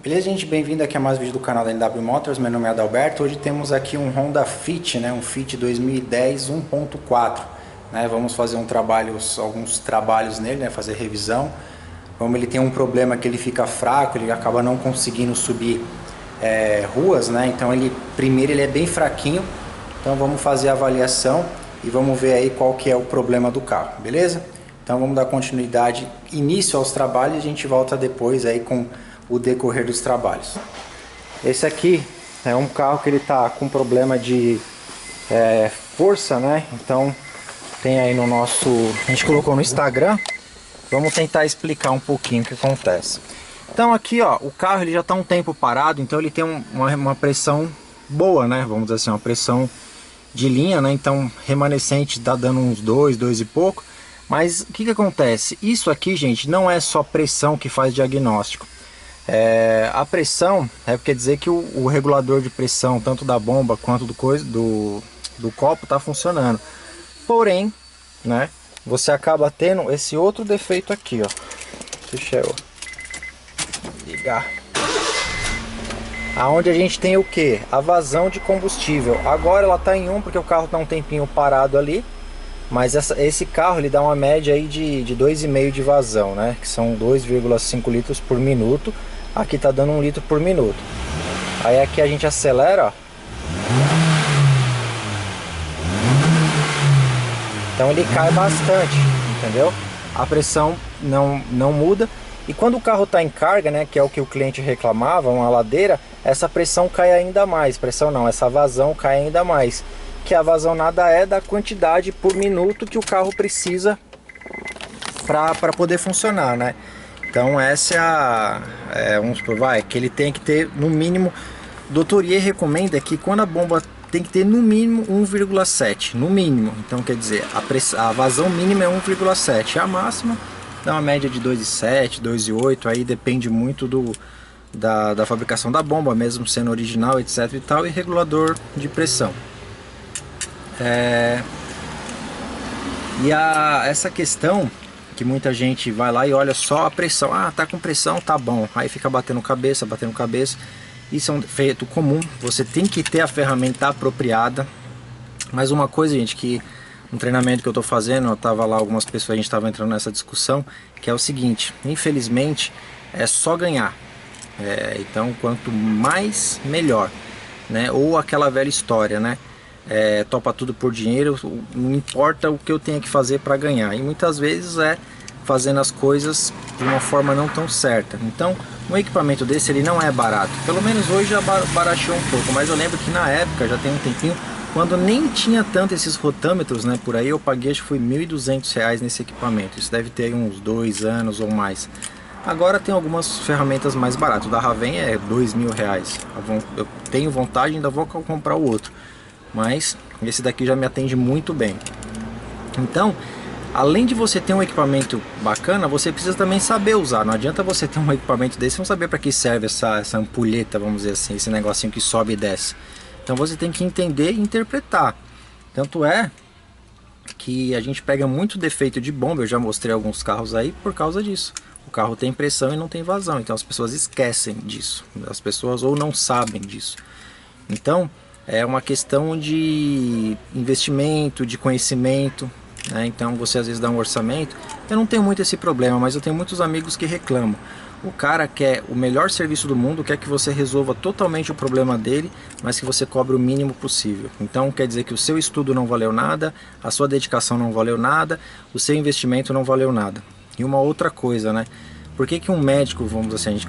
Beleza, gente? Bem-vindo aqui a mais um vídeo do canal da NW Motors. Meu nome é Adalberto. Hoje temos aqui um Honda Fit, né? Um Fit 2010 1.4, né? Vamos fazer alguns trabalhos nele, né? Fazer revisão. Como ele tem um problema que ele fica fraco, ele acaba não conseguindo subir ruas, né? Então primeiro ele é bem fraquinho. Então vamos fazer a avaliação e vamos ver aí qual que é o problema do carro, beleza? Então vamos dar continuidade, início aos trabalhos, e a gente volta depois aí com o decorrer dos trabalhos. Esse aqui é um carro que ele tá com problema de força, né? Então tem aí no nosso, a gente colocou no Instagram. Vamos tentar explicar um pouquinho o que acontece. Então aqui, ó, o carro ele já está um tempo parado, então ele tem uma pressão boa, né? Vamos dizer assim, uma pressão de linha, né? Então remanescente tá dando uns 2 e pouco. Mas o que acontece? Isso aqui, gente, não é só pressão que faz diagnóstico. A pressão quer dizer que o regulador de pressão, tanto da bomba quanto do copo, está funcionando. Porém, né, você acaba tendo esse outro defeito aqui, ó. Deixa eu ligar. Aonde a gente tem o que? A vazão de combustível. Agora ela está em 1 porque o carro está um tempinho parado ali. Mas esse carro ele dá uma média aí de 2,5 de vazão, né? Que são 2,5 litros por minuto. Aqui tá dando 1 litro por minuto. Aí aqui a gente acelera, ó. Então ele cai bastante, entendeu? A pressão não muda. E quando o carro está em carga, né, que é o que o cliente reclamava, uma ladeira, essa pressão cai ainda mais. Pressão não, essa vazão cai ainda mais. Que a vazão nada é da quantidade por minuto que o carro precisa para poder funcionar, né? Então essa vamos supor, que ele tem que ter no mínimo, doutoria recomenda que quando a bomba tem que ter no mínimo 1,7, no mínimo. Então quer dizer, a vazão mínima é 1,7, a máxima dá uma média de 2,7, 2,8, aí depende muito da fabricação da bomba, mesmo sendo original, etc e tal, e regulador de pressão. Essa questão que muita gente vai lá e olha só a pressão, tá com pressão, tá bom, aí fica batendo cabeça, isso é um defeito comum. Você tem que ter a ferramenta apropriada. Mas uma coisa, gente, que um treinamento que eu tô fazendo, eu tava lá, algumas pessoas, a gente tava entrando nessa discussão, que é o seguinte: infelizmente é só ganhar, então quanto mais melhor, né? Ou aquela velha história, né? Topa tudo por dinheiro, não importa o que eu tenha que fazer para ganhar. E muitas vezes fazendo as coisas de uma forma não tão certa. Então um equipamento desse ele não é barato. Pelo menos hoje já barateou um pouco, mas eu lembro que na época, já tem um tempinho, quando nem tinha tanto esses rotâmetros, né, por aí, eu paguei, acho que foi R$ 1.200 nesse equipamento. Isso deve ter uns 2 anos ou mais. Agora tem algumas ferramentas mais baratas. O da Raven é R$ 2.000. Eu tenho vontade, ainda vou comprar o outro, mas esse daqui já me atende muito bem. Então, além de você ter um equipamento bacana, você precisa também saber usar. Não adianta você ter um equipamento desse e não saber para que serve essa ampulheta, vamos dizer assim, esse negocinho que sobe e desce. Então você tem que entender e interpretar. Tanto é que a gente pega muito defeito de bomba, eu já mostrei alguns carros aí por causa disso. O carro tem pressão e não tem vazão, então as pessoas esquecem disso. As pessoas ou não sabem disso. Então é uma questão de investimento, de conhecimento, né? Então você às vezes dá um orçamento. Eu não tenho muito esse problema, mas eu tenho muitos amigos que reclamam. O cara quer o melhor serviço do mundo, quer que você resolva totalmente o problema dele, mas que você cobre o mínimo possível. Então quer dizer que o seu estudo não valeu nada, a sua dedicação não valeu nada, o seu investimento não valeu nada. E uma outra coisa, né? Por que um médico, vamos assim, a gente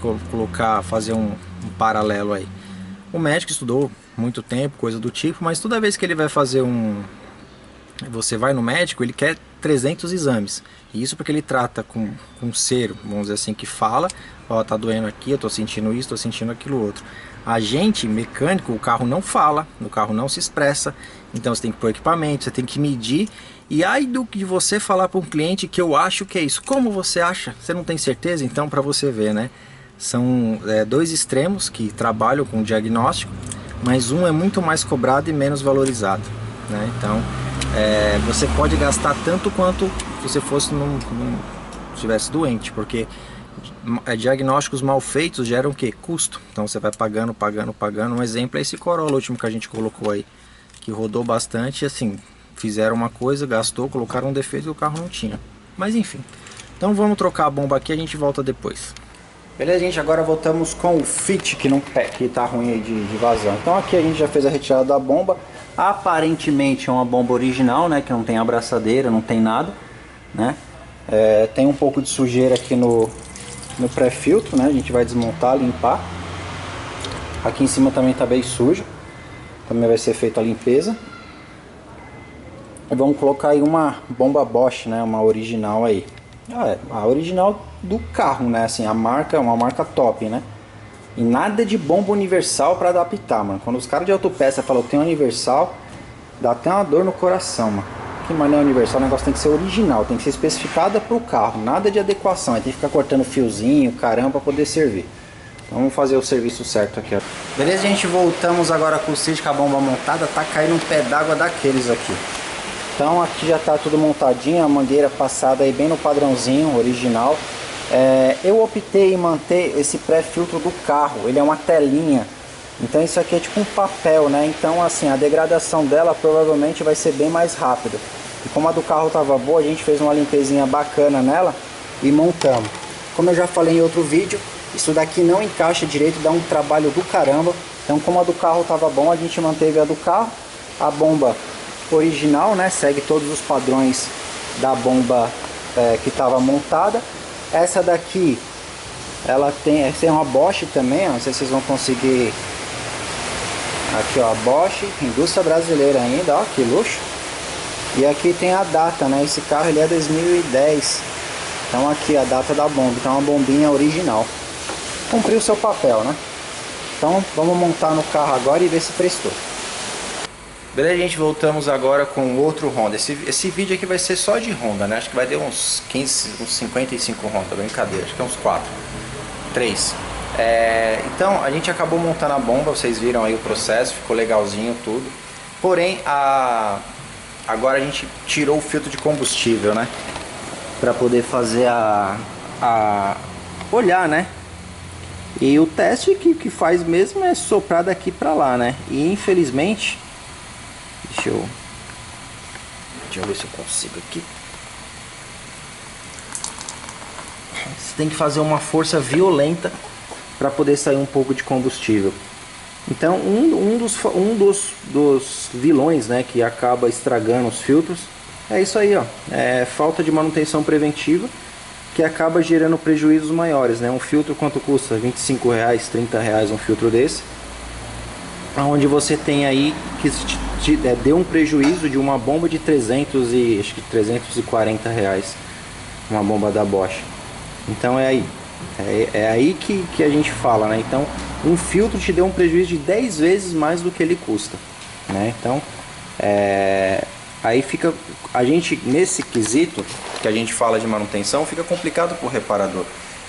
fazer um paralelo aí. O médico estudou muito tempo, coisa do tipo, mas toda vez que ele vai fazer você vai no médico, ele quer 300 exames. E isso porque ele trata com ser, vamos dizer assim, que fala, tá doendo aqui, eu tô sentindo isso, tô sentindo aquilo outro. A gente, mecânico, o carro não fala, o carro não se expressa, então você tem que pôr equipamento, você tem que medir. E aí do que você falar para um cliente que eu acho que é isso. Como você acha? Você não tem certeza? Então, para você ver, né? São dois extremos que trabalham com diagnóstico, mas um é muito mais cobrado e menos valorizado, né? Então você pode gastar tanto quanto se você fosse estivesse doente, porque diagnósticos mal feitos geram o que? Custo. Então você vai pagando, pagando, pagando. Um exemplo é esse Corolla último que a gente colocou aí, que rodou bastante, assim, fizeram uma coisa, gastou, colocaram um defeito que o carro não tinha. Mas enfim, então vamos trocar a bomba aqui, a gente volta depois. Beleza, gente, agora voltamos com o fit que tá ruim aí de vazão. Então aqui a gente já fez a retirada da bomba. Aparentemente é uma bomba original, né, que não tem abraçadeira, não tem nada, né. Tem um pouco de sujeira aqui no pré-filtro, né, a gente vai desmontar, limpar. Aqui em cima também tá bem sujo, também vai ser feita a limpeza. E vamos colocar aí uma bomba Bosch, né, uma original aí. A original do carro, né, assim, a marca é uma marca top, né. E nada de bomba universal para adaptar, mano. Quando os caras de autopeça falam que tem universal, dá até uma dor no coração, mano. Que mas não é universal, o negócio tem que ser original, tem que ser especificada pro carro, nada de adequação. Aí tem que ficar cortando fiozinho, caramba, para poder servir. Então vamos fazer o serviço certo aqui, ó. Beleza, gente, voltamos agora com o Cid com a bomba montada. Tá caindo um pé d'água daqueles aqui. Então aqui já tá tudo montadinho, a mangueira passada aí bem no padrãozinho original. Eu optei em manter esse pré-filtro do carro, ele é uma telinha. Então isso aqui é tipo um papel, né? Então assim, a degradação dela provavelmente vai ser bem mais rápida. E como a do carro tava boa, a gente fez uma limpezinha bacana nela e montamos. Como eu já falei em outro vídeo, isso daqui não encaixa direito, dá um trabalho do caramba. Então como a do carro tava bom, a gente manteve a do carro. A bomba original, né? Segue todos os padrões da bomba que estava montada. Essa daqui, ela tem uma Bosch também, ó, não sei se vocês vão conseguir. Aqui, ó, Bosch, indústria brasileira ainda, ó, que luxo. E aqui tem a data, né? Esse carro ele é 2010. Então aqui a data da bomba, então é uma bombinha original. Cumpriu o seu papel, né? Então vamos montar no carro agora e ver se prestou. Beleza, gente, voltamos agora com outro Honda. Esse vídeo aqui vai ser só de Honda, né? Acho que vai ter uns 55 Honda, brincadeira, acho que é uns 3. Então, a gente acabou montando a bomba, vocês viram aí o processo, ficou legalzinho tudo. Porém, agora a gente tirou o filtro de combustível, né? Pra poder fazer olhar, né? E o teste que faz mesmo é soprar daqui pra lá, né? E infelizmente... Deixa eu ver se eu consigo aqui. Você tem que fazer uma força violenta para poder sair um pouco de combustível. Então um dos vilões, né, que acaba estragando os filtros é isso aí, ó. É falta de manutenção preventiva, que acaba gerando prejuízos maiores, né? Um filtro quanto custa? R$25, R$30 um filtro desse. Onde você tem aí que deu um prejuízo de uma bomba de 340 reais, uma bomba da Bosch. Então é aí que a gente fala, né? Então um filtro te deu um prejuízo de 10 vezes mais do que ele custa, né? Então aí fica, a gente nesse quesito que a gente fala de manutenção, fica complicado para o reparador,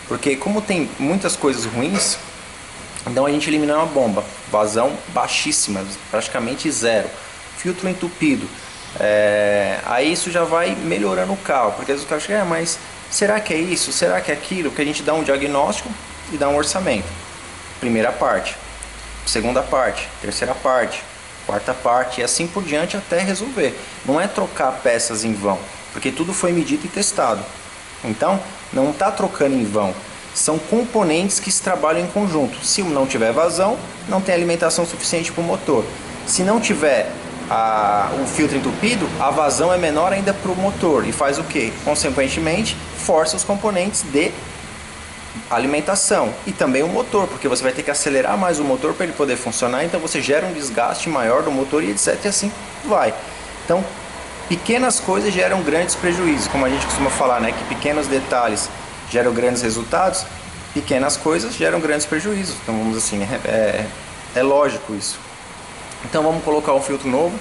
porque como tem muitas coisas ruins, então a gente eliminou uma bomba, vazão baixíssima, praticamente zero, filtro entupido. Aí isso já vai melhorando o carro, porque às vezes o cara chega, mas será que é isso? Será que é aquilo? Porque a gente dá um diagnóstico e dá um orçamento. Primeira parte, segunda parte, terceira parte, quarta parte e assim por diante até resolver. Não é trocar peças em vão, porque tudo foi medido e testado. Então não está trocando em vão. São componentes que se trabalham em conjunto. Se não tiver vazão, não tem alimentação suficiente para o motor. Se não tiver o filtro entupido, a vazão é menor ainda para o motor. E faz o que? Consequentemente, força os componentes de alimentação. E também o motor, porque você vai ter que acelerar mais o motor para ele poder funcionar. Então você gera um desgaste maior do motor e etc. E assim vai. Então, pequenas coisas geram grandes prejuízos. Como a gente costuma falar, né? Que pequenos detalhes geram grandes resultados, pequenas coisas geram grandes prejuízos. Então vamos assim, é lógico isso. Então vamos colocar um filtro novo,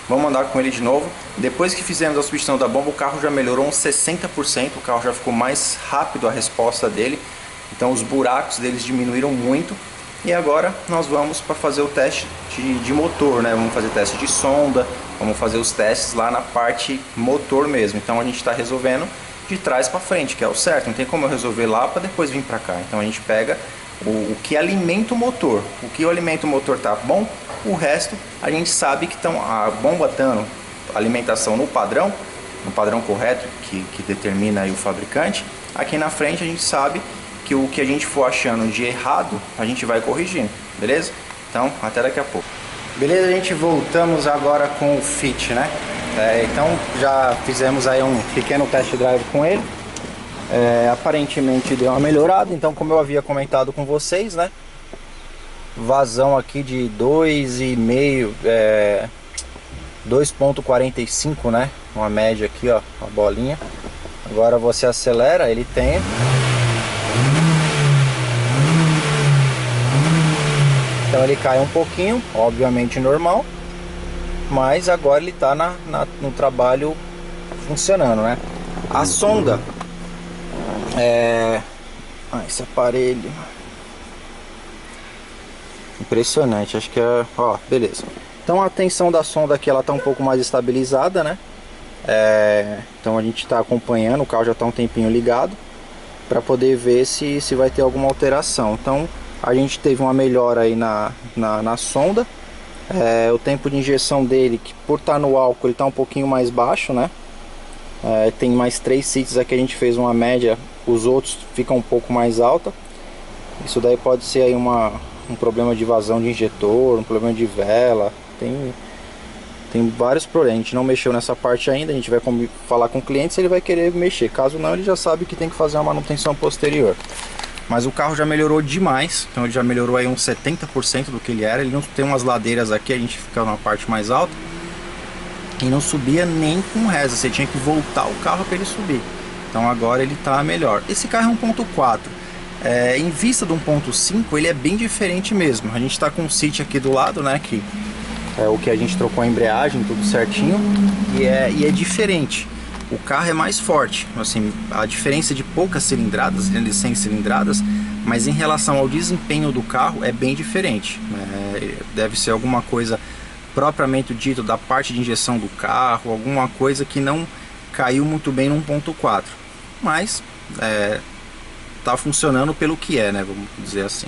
vamos andar com ele de novo. Depois que fizemos a substituição da bomba, o carro já melhorou uns 60%, o carro já ficou mais rápido a resposta dele. Então os buracos deles diminuíram muito. E agora nós vamos para fazer o teste de motor, né? Vamos fazer teste de sonda, vamos fazer os testes lá na parte motor mesmo. Então a gente está resolvendo de trás para frente, que é o certo. Não tem como eu resolver lá para depois vir para cá. Então a gente pega o que alimenta o motor. O que alimenta o motor tá bom, o resto a gente sabe que estão a bomba dando alimentação no padrão correto que determina aí o fabricante. Aqui na frente a gente sabe que o que a gente for achando de errado a gente vai corrigindo, beleza? Então até daqui a pouco. Beleza, a gente voltamos agora com o Fit, né? Então já fizemos aí um pequeno test drive com ele. Aparentemente deu uma melhorada. Então, como eu havia comentado com vocês, né, vazão aqui de 2,5, 2,45, né, uma média aqui, ó, a bolinha. Agora você acelera, ele tem, então ele cai um pouquinho, obviamente normal, mas agora ele tá no trabalho funcionando, né. A sonda, esse aparelho impressionante, acho que é, ó, beleza. Então a tensão da sonda aqui, ela tá um pouco mais estabilizada, né? Então a gente está acompanhando, o carro já está um tempinho ligado para poder ver se vai ter alguma alteração. Então a gente teve uma melhora aí na sonda. O tempo de injeção dele, que por estar no álcool, ele está um pouquinho mais baixo, né? Tem mais 3 sítios aqui, a gente fez uma média, os outros ficam um pouco mais alta. Isso daí pode ser aí um problema de vazão de injetor, um problema de vela, tem vários problemas. A gente não mexeu nessa parte ainda, a gente vai falar com o cliente se ele vai querer mexer. Caso não, ele já sabe que tem que fazer uma manutenção posterior. Mas o carro já melhorou demais, então ele já melhorou aí uns 70% do que ele era. Ele não tem umas ladeiras aqui, a gente fica na parte mais alta, e não subia nem com reza, você tinha que voltar o carro para ele subir. Então agora ele tá melhor. Esse carro é 1.4, em vista do 1.5 ele é bem diferente mesmo. A gente tá com o City aqui do lado, né, que é o que a gente trocou a embreagem, tudo certinho, e é diferente. O carro é mais forte, assim, a diferença de poucas cilindradas, de 100 cilindradas, mas em relação ao desempenho do carro é bem diferente. Deve ser alguma coisa propriamente dito da parte de injeção do carro, alguma coisa que não caiu muito bem no 1.4, mas tá funcionando pelo que é, né, vamos dizer assim.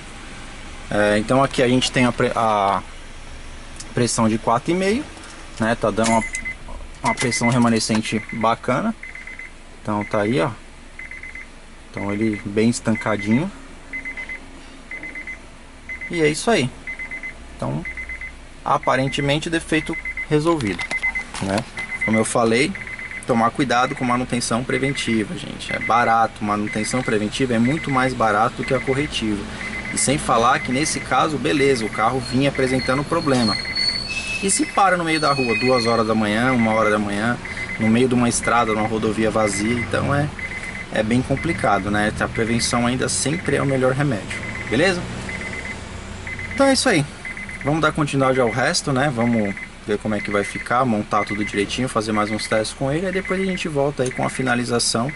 Então aqui a gente tem a pressão de 4,5, né, tá dando uma pressão remanescente bacana. Então tá aí, ó, então ele bem estancadinho, e é isso aí. Então aparentemente defeito resolvido, né? Como eu falei, tomar cuidado com manutenção preventiva, gente. É barato, manutenção preventiva é muito mais barato do que a corretiva. E sem falar que nesse caso, beleza, o carro vinha apresentando problema. E se para no meio da rua, 2 horas da manhã, 1 hora da manhã, no meio de uma estrada, numa rodovia vazia, então é bem complicado, né? A prevenção ainda sempre é o melhor remédio, beleza? Então é isso aí. Vamos dar continuidade ao resto, né? Vamos ver como é que vai ficar, montar tudo direitinho, fazer mais uns testes com ele, e depois a gente volta aí com a finalização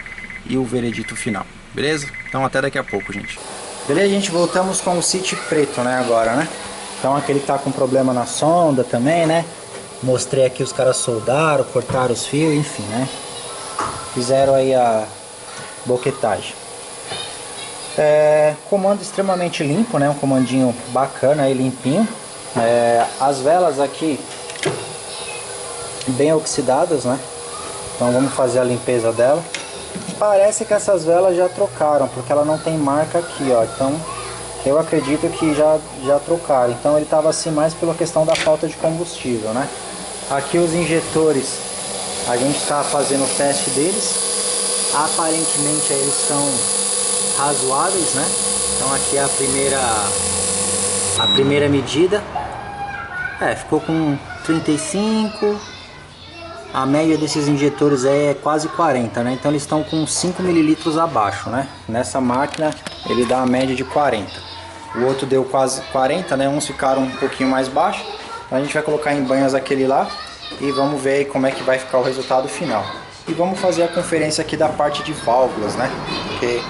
e o veredito final, beleza? Então até daqui a pouco, gente. Beleza, gente, voltamos com o City preto, né, agora, né? Então aquele que tá com problema na sonda também, né? Mostrei aqui, os caras soldaram, cortaram os fios, enfim, né? Fizeram aí a boquetagem. Comando extremamente limpo, né? Um comandinho bacana aí, limpinho. As velas aqui bem oxidadas, né? Então vamos fazer a limpeza dela. Parece que essas velas já trocaram, porque ela não tem marca aqui, ó. Então eu acredito que já trocaram. Então ele estava assim mais pela questão da falta de combustível, né? Aqui os injetores, a gente está fazendo o teste deles. Aparentemente eles são razoáveis, né? Então aqui é a primeira medida. Ficou com 35. A média desses injetores é quase 40, né? Então eles estão com 5 ml abaixo, né? Nessa máquina ele dá a média de 40. O outro deu quase 40, né? Uns ficaram um pouquinho mais baixo. Então a gente vai colocar em banhas aquele lá e vamos ver aí como é que vai ficar o resultado final. E vamos fazer a conferência aqui da parte de válvulas, né? Porque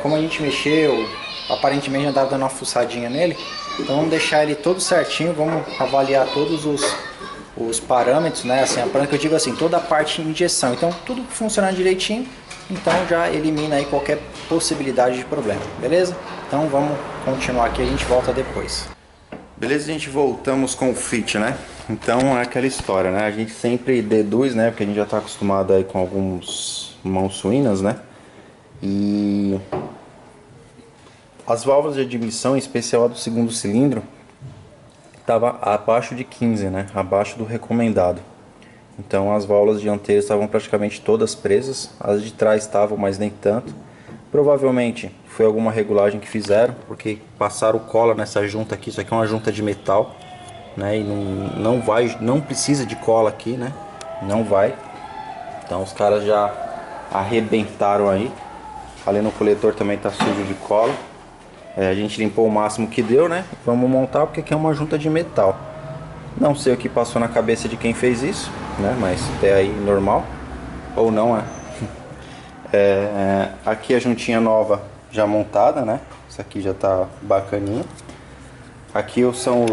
como a gente mexeu, aparentemente já estava dando uma fuçadinha nele. Então vamos deixar ele todo certinho, vamos avaliar todos os parâmetros, né? Assim, a que eu digo assim, toda a parte de injeção. Então tudo funcionando direitinho, Então já elimina aí qualquer possibilidade de problema, beleza? Então vamos continuar aqui, a gente volta depois. Beleza, gente, voltamos com o fit, né? Então é aquela história, né? A gente sempre deduz, né? Porque a gente já está acostumado aí com alguns mãos suínas, né? E as válvulas de admissão, em especial a do segundo cilindro, estava abaixo de 15, né? Abaixo do recomendado. Então as válvulas dianteiras estavam praticamente todas presas, as de trás estavam, mas nem tanto. Provavelmente foi alguma regulagem que fizeram, porque passaram cola nessa junta aqui. Isso aqui é uma junta de metal, né? E não precisa de cola aqui, né? Não vai. Então os caras já arrebentaram aí. Ali no coletor também tá sujo de cola. A gente limpou o máximo que deu, né? Vamos montar porque aqui é uma junta de metal. Não sei o que passou na cabeça de quem fez isso, né? Mas até aí normal. Ou não, aqui a juntinha nova já montada, né? Isso aqui já tá bacaninha. Aqui são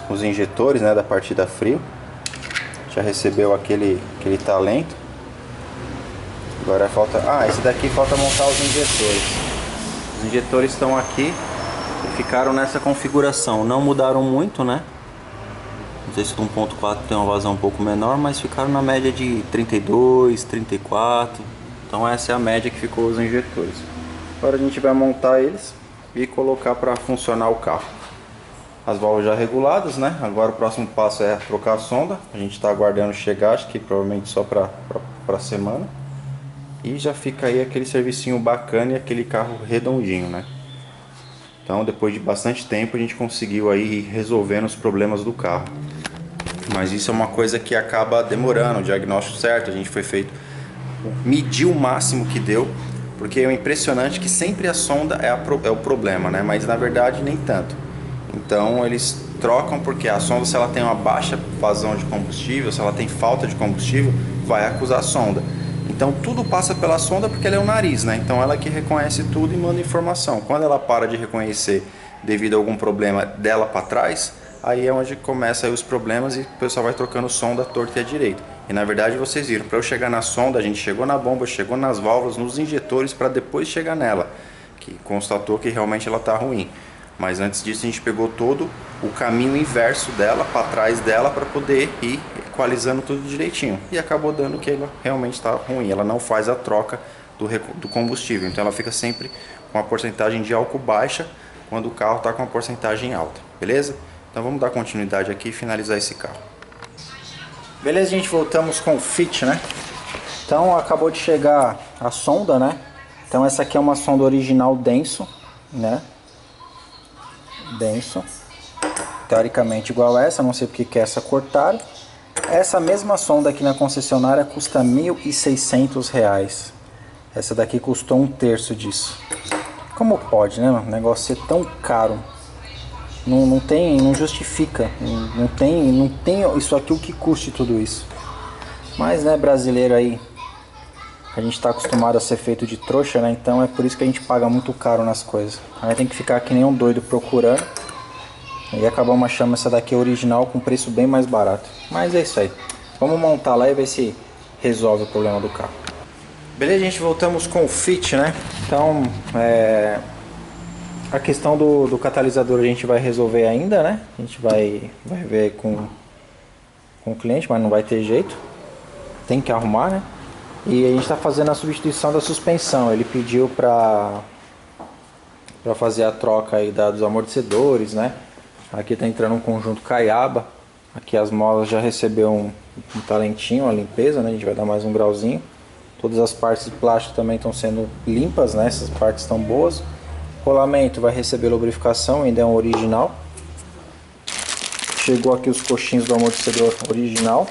os injetores, né? Da partida frio. Já recebeu aquele talento. Agora falta... esse daqui falta montar os injetores. Os injetores estão aqui e ficaram nessa configuração. Não mudaram muito, né? Não sei se o 1.4 tem uma vazão um pouco menor, mas ficaram na média de 32, 34. Então essa é a média que ficou os injetores. Agora a gente vai montar eles e colocar para funcionar o carro. As válvulas já reguladas, né? Agora o próximo passo é trocar a sonda. A gente está aguardando chegar, acho que provavelmente só para semana. E já fica aí aquele servicinho bacana e aquele carro redondinho, né? Então depois de bastante tempo a gente conseguiu aí ir resolvendo os problemas do carro. Mas isso é uma coisa que acaba demorando, o diagnóstico certo, a gente foi feito, mediu o máximo que deu, porque é impressionante que sempre a sonda é o problema, né? Mas na verdade nem tanto. Então eles trocam porque a sonda, se ela tem uma baixa vazão de combustível, se ela tem falta de combustível, vai acusar a sonda. Então tudo passa pela sonda porque ela é o nariz, né? Então ela que reconhece tudo e manda informação. Quando ela para de reconhecer devido a algum problema dela para trás, aí é onde começa aí os problemas e o pessoal vai trocando sonda à torta e à direita. E na verdade vocês viram, para eu chegar na sonda, a gente chegou na bomba, chegou nas válvulas, nos injetores para depois chegar nela, que constatou que realmente ela está ruim. Mas antes disso a gente pegou todo o caminho inverso dela, para trás dela, para poder ir equalizando tudo direitinho. E acabou dando que ela realmente está ruim, ela não faz a troca do combustível. Então ela fica sempre com a porcentagem de álcool baixa, quando o carro está com a porcentagem alta, beleza? Então vamos dar continuidade aqui e finalizar esse carro. Beleza, gente, voltamos com o fit, né? Então acabou de chegar a sonda, né? Então essa aqui é uma sonda original denso, né? Denso. Teoricamente igual a essa, não sei porque que essa cortaram. Essa mesma sonda aqui na concessionária custa R$ 1.600. Essa daqui custou 1/3 disso. Como pode, né? Um negócio ser tão caro. Não justifica. Não tem isso aqui o que custe tudo isso. Mas, né, brasileiro aí, a gente tá acostumado a ser feito de trouxa, né? Então é por isso que a gente paga muito caro nas coisas. Aí tem que ficar que nem um doido procurando. E acabamos achando essa daqui original com preço bem mais barato. Mas é isso aí. Vamos montar lá e ver se resolve o problema do carro. Beleza, gente, voltamos com o fit, né? Então, a questão do catalisador a gente vai resolver ainda, né? A gente vai ver com o cliente, mas não vai ter jeito. Tem que arrumar, né? E a gente está fazendo a substituição da suspensão. Ele pediu para fazer a troca aí dos amortecedores, né? Aqui está entrando um conjunto Caiaba. Aqui as molas já recebeu um talentinho, uma limpeza, né? A gente vai dar mais um grauzinho. Todas as partes de plástico também estão sendo limpas, né? Essas partes estão boas. Rolamento vai receber lubrificação, ainda é um original. Chegou aqui os coxinhos do amortecedor original.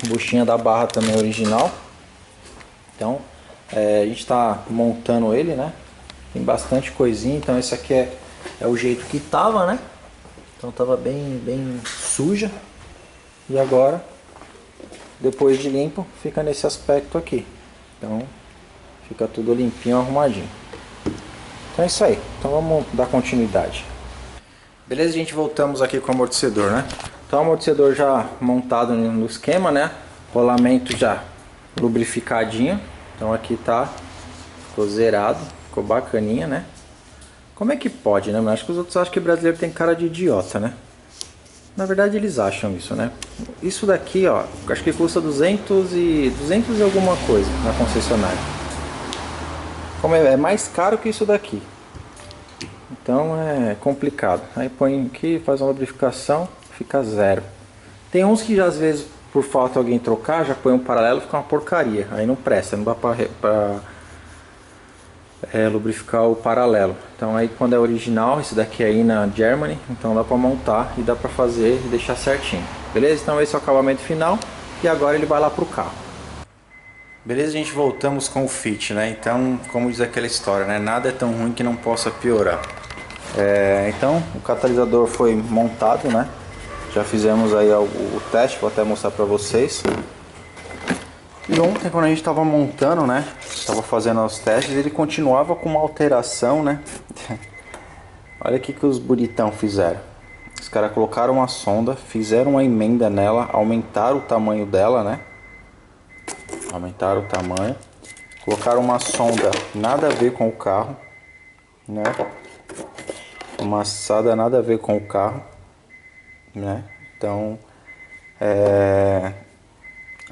Buchinha da barra também original. Então a gente está montando ele, né? Tem bastante coisinha. Então esse aqui é o jeito que tava, né? Então tava bem suja. E agora, depois de limpo, fica nesse aspecto aqui. Então fica tudo limpinho, arrumadinho. Então é isso aí. Então vamos dar continuidade. Beleza, gente, voltamos aqui com o amortecedor, né? Então o amortecedor já montado no esquema, né? Rolamento já lubrificadinho. Então aqui tá, ficou zerado, ficou bacaninha, né? Como é que pode, né? Acho que os outros acham que brasileiro tem cara de idiota, né? Na verdade eles acham isso, né? Isso daqui, ó, acho que custa 200 e alguma coisa na concessionária. Como é mais caro que isso daqui. Então é complicado. Aí põe aqui, faz uma lubrificação, fica zero. Tem uns que às vezes, por falta de alguém trocar, já põe um paralelo, fica uma porcaria. Aí não presta, não dá pra lubrificar o paralelo. Então aí quando é original, esse daqui aí na Germany, então dá pra montar e dá pra fazer e deixar certinho. Beleza? Então esse é o acabamento final e agora ele vai lá pro carro. Beleza, gente, voltamos com o fit, né? Então, como diz aquela história, né? Nada é tão ruim que não possa piorar. Então, o catalisador foi montado, né? Já fizemos aí o teste, vou até mostrar pra vocês. E ontem, quando a gente estava montando, né? Estava fazendo os testes, ele continuava com uma alteração, né? Olha o que os bonitão fizeram. Os caras colocaram uma sonda, fizeram uma emenda nela, aumentaram o tamanho dela, né? Aumentaram o tamanho. Colocaram uma sonda nada a ver com o carro, né? Uma assada nada a ver com o carro, né? Então,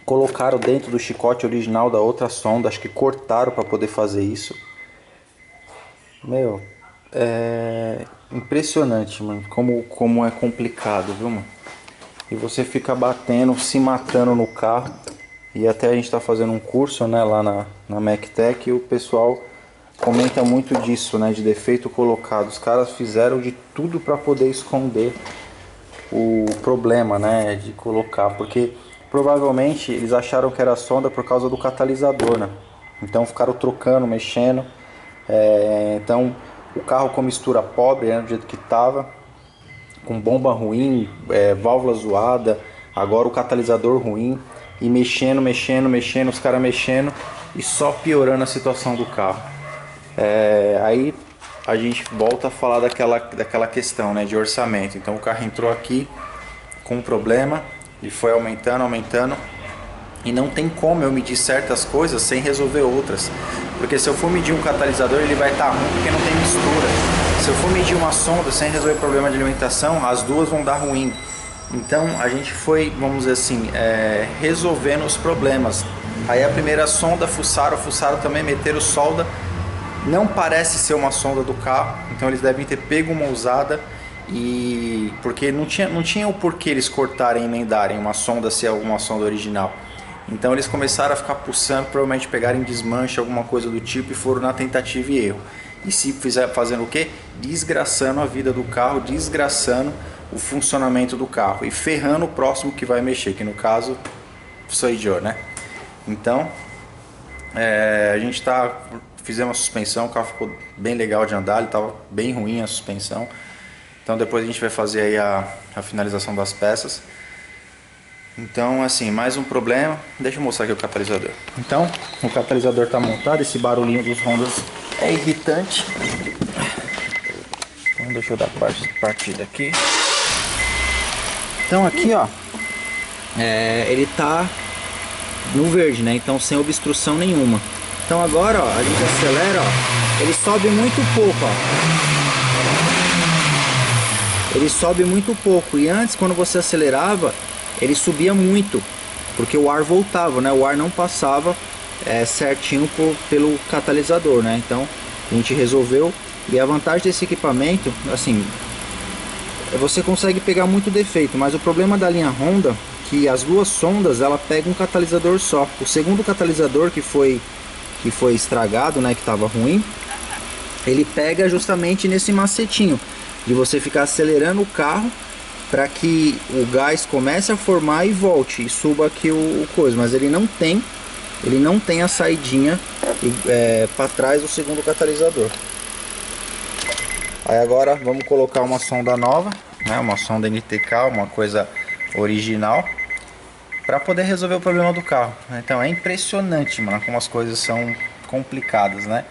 colocaram dentro do chicote original da outra sonda, acho que cortaram para poder fazer isso. Meu, é impressionante, mano, como é complicado, viu, mano? E você fica batendo, se matando no carro. E até a gente tá fazendo um curso, né, lá na MacTech, e o pessoal comenta muito disso, né, de defeito colocado. Os caras fizeram de tudo para poder esconder o problema, né, de colocar, porque provavelmente eles acharam que era sonda por causa do catalisador, né? Então ficaram trocando, mexendo. Então o carro com mistura pobre, né, do jeito que tava, com bomba ruim, válvula zoada, agora o catalisador ruim, e mexendo, os caras mexendo e só piorando a situação do carro. Aí a gente volta a falar daquela questão, né, de orçamento. Então o carro entrou aqui com um problema, ele foi aumentando, e não tem como eu medir certas coisas sem resolver outras. Porque se eu for medir um catalisador, ele vai estar ruim porque não tem mistura. Se eu for medir uma sonda sem resolver problema de alimentação, as duas vão dar ruim. Então a gente foi, vamos dizer assim, resolvendo os problemas. Aí a primeira sonda, fuçaram também, meteram solda. Não parece ser uma sonda do carro, então eles devem ter pego uma usada. E porque não tinha o porquê eles cortarem e emendarem uma sonda se é alguma sonda original. Então eles começaram a ficar pulsando, provavelmente pegarem desmanche, alguma coisa do tipo, e foram na tentativa e erro. E se fizer fazendo o quê? Desgraçando a vida do carro, desgraçando o funcionamento do carro e ferrando o próximo que vai mexer, que no caso sou eu, né? Então a gente fizemos uma suspensão, o carro ficou bem legal de andar, ele estava bem ruim a suspensão. Então depois a gente vai fazer aí a finalização das peças. Então assim, mais um problema. Deixa eu mostrar aqui o catalisador. Então o catalisador está montado, esse barulhinho dos Hondas é irritante. Então deixa eu dar partida aqui. Então aqui, ó, ele tá no verde, né? Então sem obstrução nenhuma. Então agora, ó, a gente acelera, ó, ele sobe muito pouco, ó. Ele sobe muito pouco, e antes, quando você acelerava, ele subia muito, porque o ar voltava, né? O ar não passava certinho pelo catalisador, né? Então a gente resolveu. E a vantagem desse equipamento, assim, você consegue pegar muito defeito, mas o problema da linha Honda, que as duas sondas ela pega um catalisador só. O segundo catalisador que foi estragado, né, que estava ruim, ele pega justamente nesse macetinho de você ficar acelerando o carro para que o gás comece a formar e volte e suba aqui o coisa, mas ele não tem a saidinha para trás do segundo catalisador. Aí agora vamos colocar uma sonda nova, né, uma sonda NTK, uma coisa original, para poder resolver o problema do carro. Então é impressionante, mano, como as coisas são complicadas, né?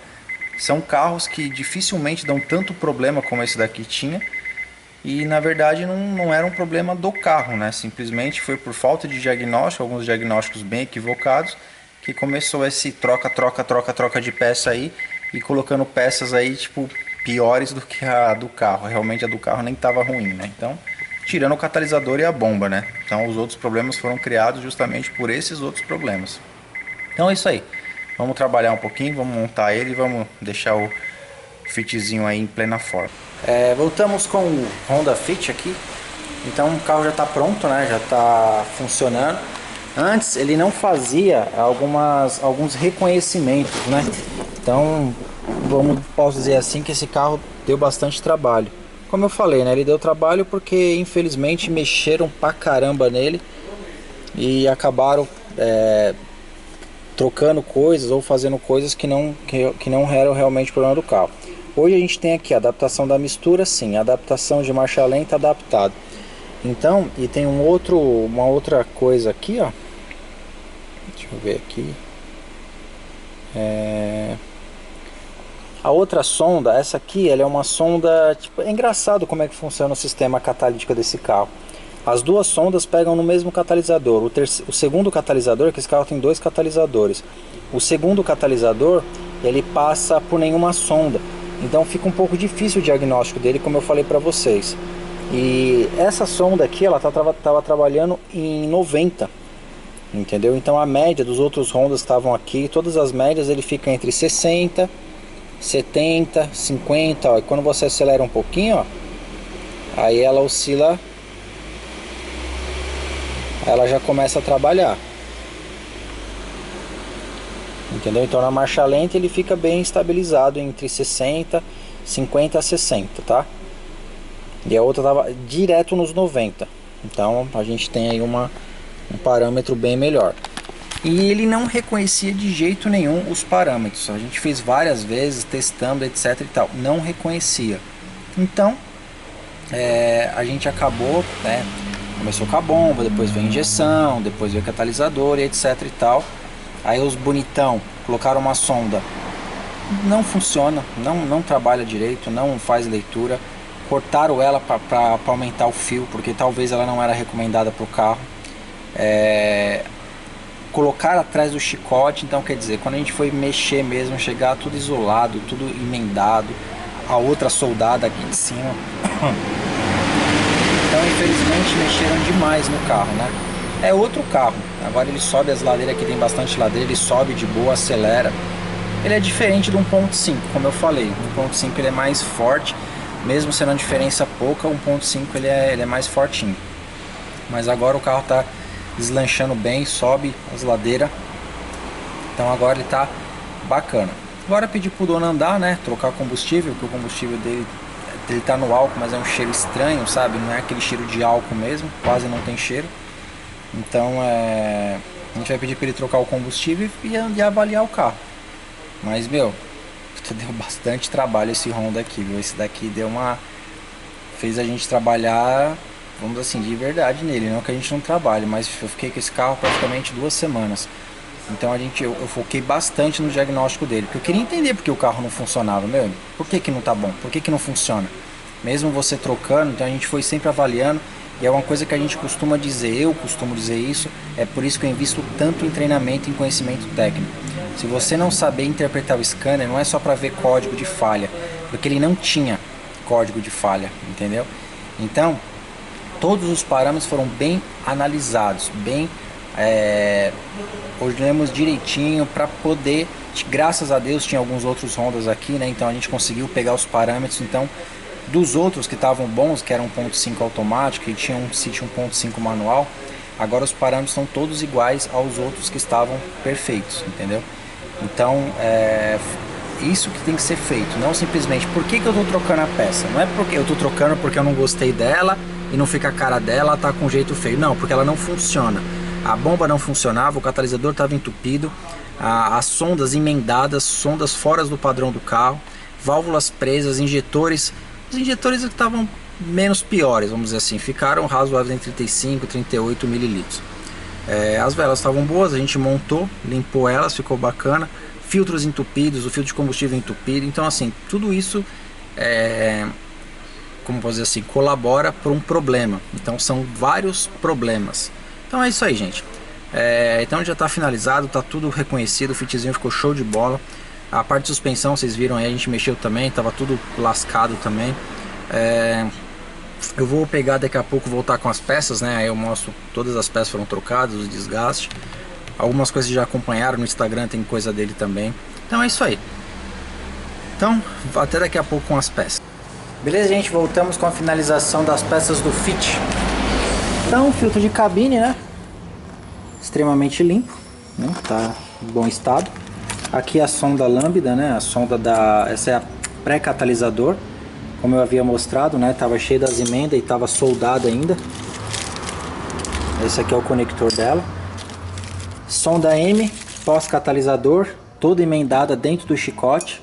São carros que dificilmente dão tanto problema como esse daqui tinha. E na verdade não era um problema do carro, né? Simplesmente foi por falta de diagnóstico, alguns diagnósticos bem equivocados, que que começou esse troca de peça aí e colocando peças aí tipo piores do que a do carro. Realmente a do carro nem estava ruim, né? Então, tirando o catalisador e a bomba, né? Então os outros problemas foram criados justamente por esses outros problemas. Então é isso aí. Vamos trabalhar um pouquinho, vamos montar ele e vamos deixar o Fitzinho aí em plena forma. Voltamos com o Honda Fit aqui. Então o carro já está pronto, né? Já está funcionando. Antes ele não fazia alguns reconhecimentos, né? Então posso dizer assim que esse carro deu bastante trabalho. Como eu falei, né? Ele deu trabalho porque infelizmente mexeram pra caramba nele e acabaram trocando coisas ou fazendo coisas que não eram realmente problema do carro. Hoje a gente tem aqui a adaptação da mistura, sim, a adaptação de marcha lenta adaptado. Então, e tem uma outra coisa aqui, ó. Deixa eu ver aqui. A outra sonda, essa aqui, ela é uma sonda, tipo, é engraçado como é que funciona o sistema catalítico desse carro. As duas sondas pegam no mesmo catalisador. O segundo catalisador, que esse carro tem 2 catalisadores. O segundo catalisador, ele passa por nenhuma sonda. Então fica um pouco difícil o diagnóstico dele, como eu falei para vocês. E essa sonda aqui, ela estava trabalhando em 90, entendeu? Então a média dos outros Hondas que estavam aqui, todas as médias, ele fica entre 60, 70, 50, ó. E quando você acelera um pouquinho, ó, aí ela oscila, ela já começa a trabalhar, entendeu? Então na marcha lenta ele fica bem estabilizado entre 60, 50 a 60, tá? E a outra tava direto nos 90. Então a gente tem aí um parâmetro bem melhor. E ele não reconhecia de jeito nenhum os parâmetros. A gente fez várias vezes testando, etc e tal, não reconhecia. Então a gente acabou, né? Começou com a bomba, depois veio a injeção, depois veio o catalisador e etc e tal. Aí os bonitão colocaram uma sonda, não funciona, não trabalha direito, não faz leitura. Cortaram ela para aumentar o fio, porque talvez ela não era recomendada para o carro. Colocaram atrás do chicote, então quer dizer, quando a gente foi mexer mesmo, chegar tudo isolado, tudo emendado, a outra soldada aqui em cima. Então infelizmente mexeram demais no carro, né? É outro carro, agora ele sobe as ladeiras, aqui tem bastante ladeira, ele sobe de boa, acelera. Ele é diferente do 1.5, como eu falei, o 1.5 ele é mais forte, mesmo sendo uma diferença pouca, o 1.5 ele é mais fortinho. Mas agora o carro está deslanchando bem, sobe as ladeiras, então agora ele está bacana. Agora pedir pro dono andar, né, trocar combustível, porque o combustível dele tá no álcool, mas é um cheiro estranho, sabe? Não é aquele cheiro de álcool mesmo, quase não tem cheiro. Então a gente vai pedir para ele trocar o combustível e avaliar o carro. Mas meu, deu bastante trabalho esse Honda aqui, viu? Esse daqui fez a gente trabalhar, vamos assim, de verdade nele. Não que a gente não trabalhe, mas eu fiquei com esse carro praticamente 2 semanas. Então eu foquei bastante no diagnóstico dele, porque eu queria entender porque o carro não funcionava, meu. Por que não tá bom? Por que não funciona? Mesmo você trocando, então a gente foi sempre avaliando, e é uma coisa que a gente costuma dizer, eu costumo dizer isso, é por isso que eu invisto tanto em treinamento e em conhecimento técnico. Se você não saber interpretar o scanner, não é só para ver código de falha, porque ele não tinha código de falha, entendeu? Então, todos os parâmetros foram bem analisados, bem olhamos direitinho para poder, graças a Deus tinha alguns outros Hondas aqui, né? Então a gente conseguiu pegar os parâmetros. Então dos outros que estavam bons, que eram 1.5 automático e tinha um 1.5 manual, agora os parâmetros são todos iguais aos outros que estavam perfeitos, entendeu? Então isso que tem que ser feito, não simplesmente por que eu estou trocando a peça. Não é porque eu estou trocando porque eu não gostei dela e não fica a cara dela, tá com jeito feio, não, porque ela não funciona. A bomba não funcionava, o catalisador estava entupido, as sondas emendadas, sondas fora do padrão do carro, válvulas presas, injetores. Os injetores estavam menos piores, vamos dizer assim, ficaram razoáveis em 35, 38 mililitros. As velas estavam boas, a gente montou, limpou elas, ficou bacana. Filtros entupidos, o filtro de combustível entupido. Então assim, tudo isso como posso dizer assim, colabora para um problema. Então são vários problemas. Então é isso aí, gente. Então já está finalizado, está tudo reconhecido, o fitzinho ficou show de bola. A parte de suspensão, vocês viram aí, a gente mexeu também, estava tudo lascado também. Eu vou pegar daqui a pouco, voltar com as peças, né? Aí eu mostro, todas as peças foram trocadas, os desgastes. Algumas coisas já acompanharam no Instagram, tem coisa dele também. Então é isso aí. Então, até daqui a pouco com as peças. Beleza, gente? Voltamos com a finalização das peças do Fit. Então, filtro de cabine, né? Extremamente limpo, né? Tá em bom estado. Aqui a sonda lambda, né? A sonda essa é a pré-catalisador. Como eu havia mostrado, né? Tava cheio das emendas e tava soldado ainda. Esse aqui é o conector dela. Sonda M, pós-catalisador, toda emendada dentro do chicote.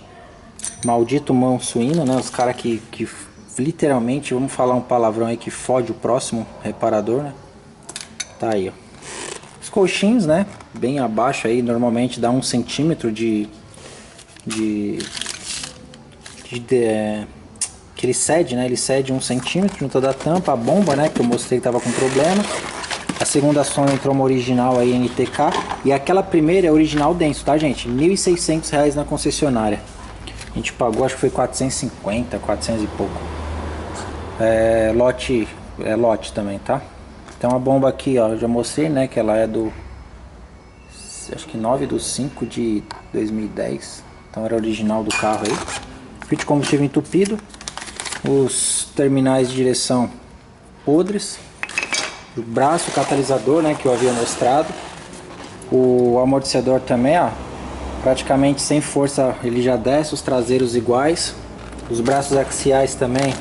Maldito mão suína, né? Os caras que literalmente, vamos falar um palavrão aí, que fode o próximo reparador, né? Tá aí, ó. Os colchinhos, né? Bem abaixo aí, normalmente dá 1 centímetro que ele cede, né? Ele cede 1 centímetro junto da tampa, a bomba, né? Que eu mostrei que tava com problema. A segunda sonda entrou uma original aí, NTK. E aquela primeira é original denso, tá, gente? R$ 1.600 na concessionária. A gente pagou, acho que foi 450, 400 e pouco. Lote também, tá? Então a bomba aqui, ó, eu já mostrei, né? Que ela é do... acho que 9/5 de 2010. Então era original do carro aí. Fio de combustível entupido. Os terminais de direção podres. O braço, o catalisador, né, que eu havia mostrado. O amortecedor também, ó, praticamente sem força, ele já desce, os traseiros iguais. Os braços axiais também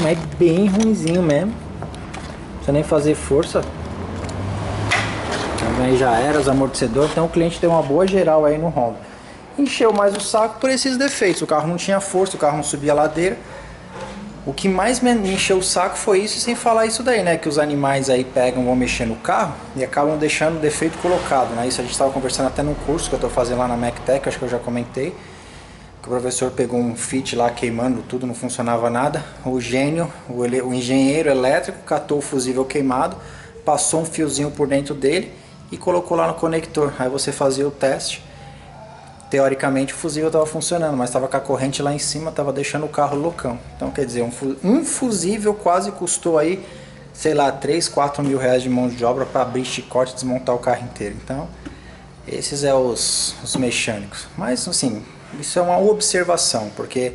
mas bem ruinzinho mesmo. Não precisa nem fazer força. Também já era os amortecedores, então o cliente deu uma boa geral aí no Honda. Encheu mais o saco por esses defeitos. O carro não tinha força, o carro não subia a ladeira. O que mais me encheu o saco foi isso, sem falar isso daí, né? Que os animais aí pegam, vão mexer no carro e acabam deixando o defeito colocado, né? Isso a gente estava conversando até no curso que eu estou fazendo lá na MacTech, acho que eu já comentei. Que o professor pegou um Fit lá queimando tudo, não funcionava nada. O gênio, o engenheiro elétrico, catou o fusível queimado, passou um fiozinho por dentro dele e colocou lá no conector. Aí você fazia o teste. Teoricamente o fusível estava funcionando, mas estava com a corrente lá em cima, estava deixando o carro loucão. Então quer dizer, um fusível quase custou aí, sei lá, 3, 4 mil reais de mão de obra para abrir chicote e desmontar o carro inteiro. Então, esses é os mecânicos. Mas assim, isso é uma observação, porque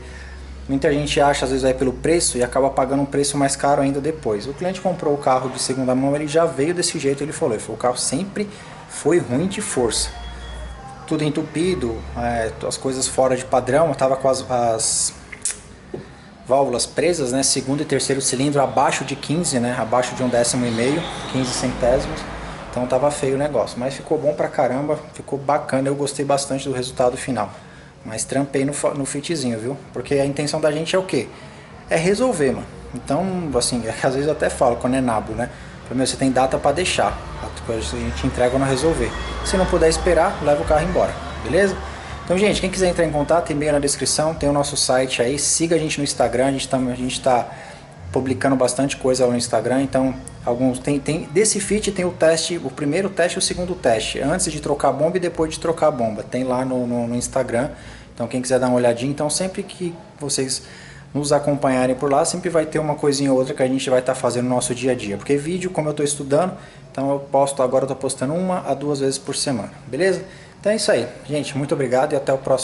muita gente acha, às vezes vai pelo preço e acaba pagando um preço mais caro ainda depois. O cliente comprou o carro de segunda mão, ele já veio desse jeito, ele falou, o carro sempre foi ruim de força. Tudo entupido, as coisas fora de padrão, eu estava com as válvulas presas, né, segundo e terceiro cilindro abaixo de 15, né, abaixo de 1,5, 15 centésimos, então tava feio o negócio, mas ficou bom pra caramba, ficou bacana, eu gostei bastante do resultado final, mas trampei no Fitzinho, viu, porque a intenção da gente é o quê? É resolver, mano, então, assim, às vezes eu até falo, quando é nabo, né, primeiro você tem data pra deixar, a gente entrega quando resolver. Se não puder esperar, leva o carro embora, beleza? Então, gente, quem quiser entrar em contato, e-mail na descrição, tem o nosso site aí, siga a gente no Instagram, a gente tá publicando bastante coisa lá no Instagram, então desse Fit tem o teste, o primeiro teste e o segundo teste, antes de trocar a bomba e depois de trocar a bomba, tem lá no Instagram, então quem quiser dar uma olhadinha, então sempre que vocês nos acompanharem por lá, sempre vai ter uma coisinha ou outra que a gente vai estar fazendo no nosso dia a dia. Porque vídeo, como eu estou estudando, então eu posto agora, eu estou postando 1 a 2 vezes por semana, beleza? Então é isso aí, gente, muito obrigado e até o próximo.